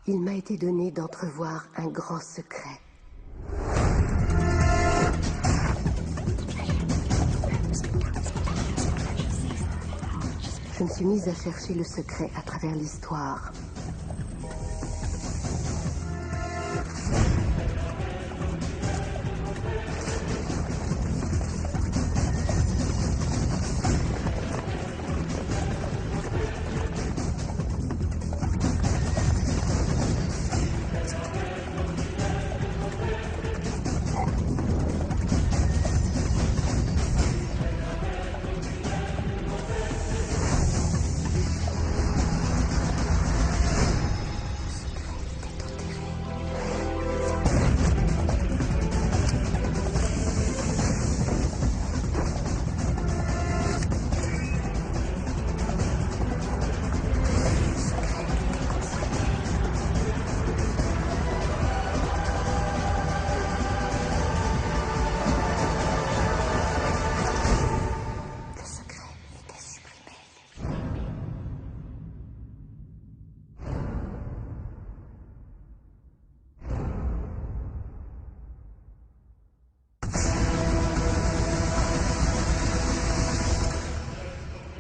Il m'a été donné d'entrevoir un grand secret. Je me suis mise à chercher le secret à travers l'histoire.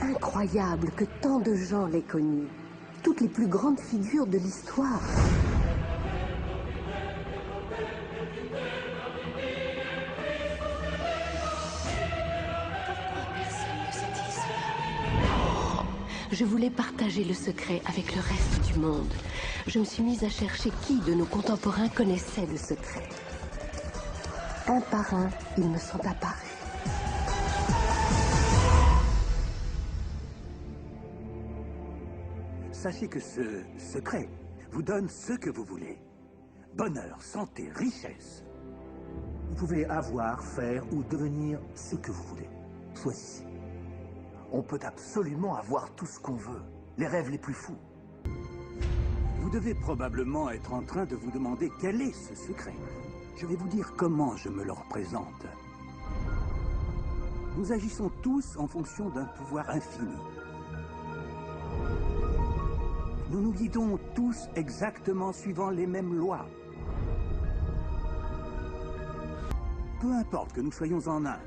Incroyable que tant de gens l'aient connu. Toutes les plus grandes figures de l'histoire. Je voulais partager le secret avec le reste du monde. Je me suis mise à chercher qui de nos contemporains connaissait le secret. Un par un, ils me sont apparus. Sachez que ce secret vous donne ce que vous voulez. Bonheur, santé, richesse. Vous pouvez avoir, faire ou devenir ce que vous voulez. Choisissez. On peut absolument avoir tout ce qu'on veut. Les rêves les plus fous. Vous devez probablement être en train de vous demander quel est ce secret. Je vais vous dire comment je me le représente. Nous agissons tous en fonction d'un pouvoir infini. Nous nous guidons tous exactement suivant les mêmes lois. Peu importe que nous soyons en Inde,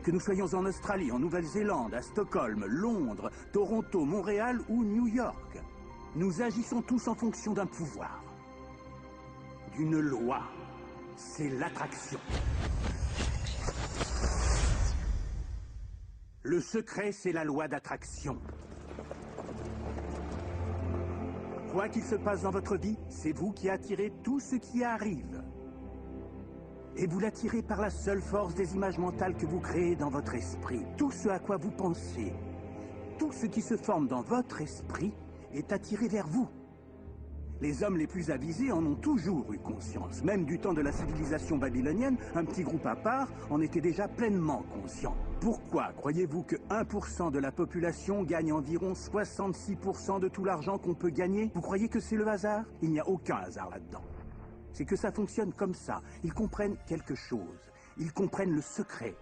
que nous soyons en Australie, en Nouvelle-Zélande, à Stockholm, Londres, Toronto, Montréal ou New York, nous agissons tous en fonction d'un pouvoir, d'une loi. C'est l'attraction. Le secret, c'est la loi d'attraction. Quoi qu'il se passe dans votre vie, c'est vous qui attirez tout ce qui arrive. Et vous l'attirez par la seule force des images mentales que vous créez dans votre esprit. Tout ce à quoi vous pensez, tout ce qui se forme dans votre esprit est attiré vers vous. Les hommes les plus avisés en ont toujours eu conscience. Même du temps de la civilisation babylonienne, un petit groupe à part en était déjà pleinement conscient. Pourquoi croyez-vous que 1% de la population gagne environ 66% de tout l'argent qu'on peut gagner? Vous croyez que c'est le hasard? Il n'y a aucun hasard là-dedans. C'est que ça fonctionne comme ça. Ils comprennent quelque chose. Ils comprennent le secret.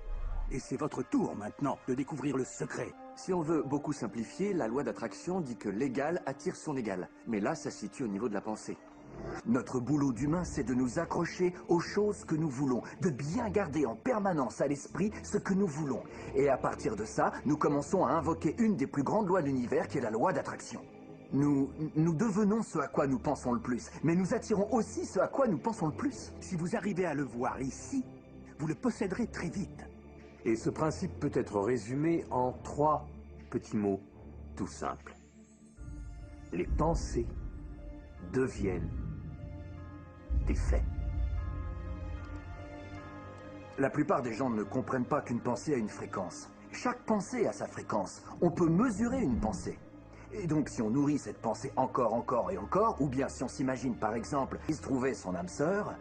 Et c'est votre tour maintenant de découvrir le secret. Si on veut beaucoup simplifier, la loi d'attraction dit que l'égal attire son égal. Mais là, ça se situe au niveau de la pensée. Notre boulot d'humain, c'est de nous accrocher aux choses que nous voulons, de bien garder en permanence à l'esprit ce que nous voulons. Et à partir de ça, nous commençons à invoquer une des plus grandes lois de l'univers, qui est la loi d'attraction. Nous devenons ce à quoi nous pensons le plus, mais nous attirons aussi ce à quoi nous pensons le plus. Si vous arrivez à le voir ici, vous le posséderez très vite. Et ce principe peut être résumé en 3 petits mots tout simples. Les pensées deviennent des faits. La plupart des gens ne comprennent pas qu'une pensée a une fréquence. Chaque pensée a sa fréquence. On peut mesurer une pensée. Et donc, si on nourrit cette pensée encore et encore, ou bien si on s'imagine, par exemple, il se trouvait son âme sœur,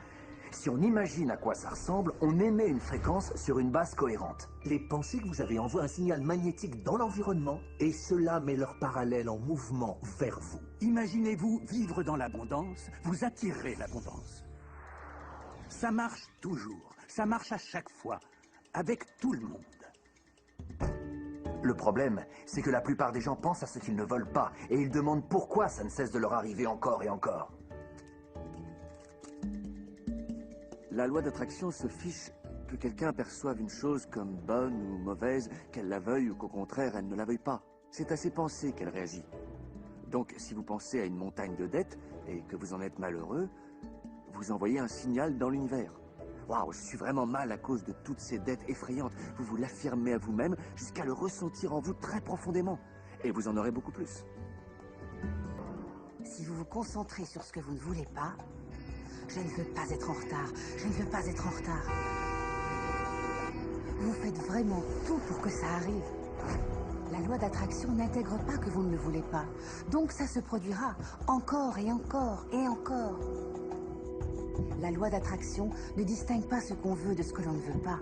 si on imagine à quoi ça ressemble, on émet une fréquence sur une base cohérente. Les pensées que vous avez envoient un signal magnétique dans l'environnement et cela met leur parallèle en mouvement vers vous. Imaginez-vous vivre dans l'abondance, vous attirez l'abondance. Ça marche toujours, ça marche à chaque fois, avec tout le monde. Le problème, c'est que la plupart des gens pensent à ce qu'ils ne veulent pas et ils demandent pourquoi ça ne cesse de leur arriver encore et encore. La loi d'attraction se fiche que quelqu'un perçoive une chose comme bonne ou mauvaise, qu'elle la veuille ou qu'au contraire elle ne la veuille pas. C'est à ses pensées qu'elle réagit. Donc si vous pensez à une montagne de dettes et que vous en êtes malheureux, vous envoyez un signal dans l'univers. Waouh, je suis vraiment mal à cause de toutes ces dettes effrayantes. Vous vous l'affirmez à vous-même jusqu'à le ressentir en vous très profondément. Et vous en aurez beaucoup plus. Si vous vous concentrez sur ce que vous ne voulez pas, je ne veux pas être en retard, je ne veux pas être en retard. Vous faites vraiment tout pour que ça arrive. La loi d'attraction n'intègre pas que vous ne le voulez pas. Donc ça se produira encore et encore et encore. La loi d'attraction ne distingue pas ce qu'on veut de ce que l'on ne veut pas.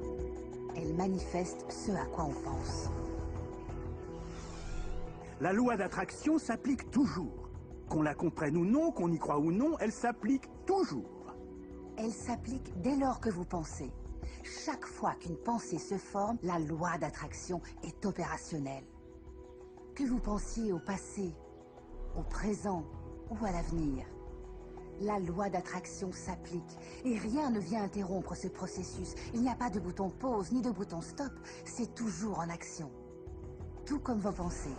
Elle manifeste ce à quoi on pense. La loi d'attraction s'applique toujours. Qu'on la comprenne ou non, qu'on y croit ou non, elle s'applique toujours. Elle s'applique dès lors que vous pensez. Chaque fois qu'une pensée se forme, la loi d'attraction est opérationnelle. Que vous pensiez au passé, au présent ou à l'avenir, la loi d'attraction s'applique et rien ne vient interrompre ce processus. Il n'y a pas de bouton pause ni de bouton stop, c'est toujours en action. Tout comme vos pensées.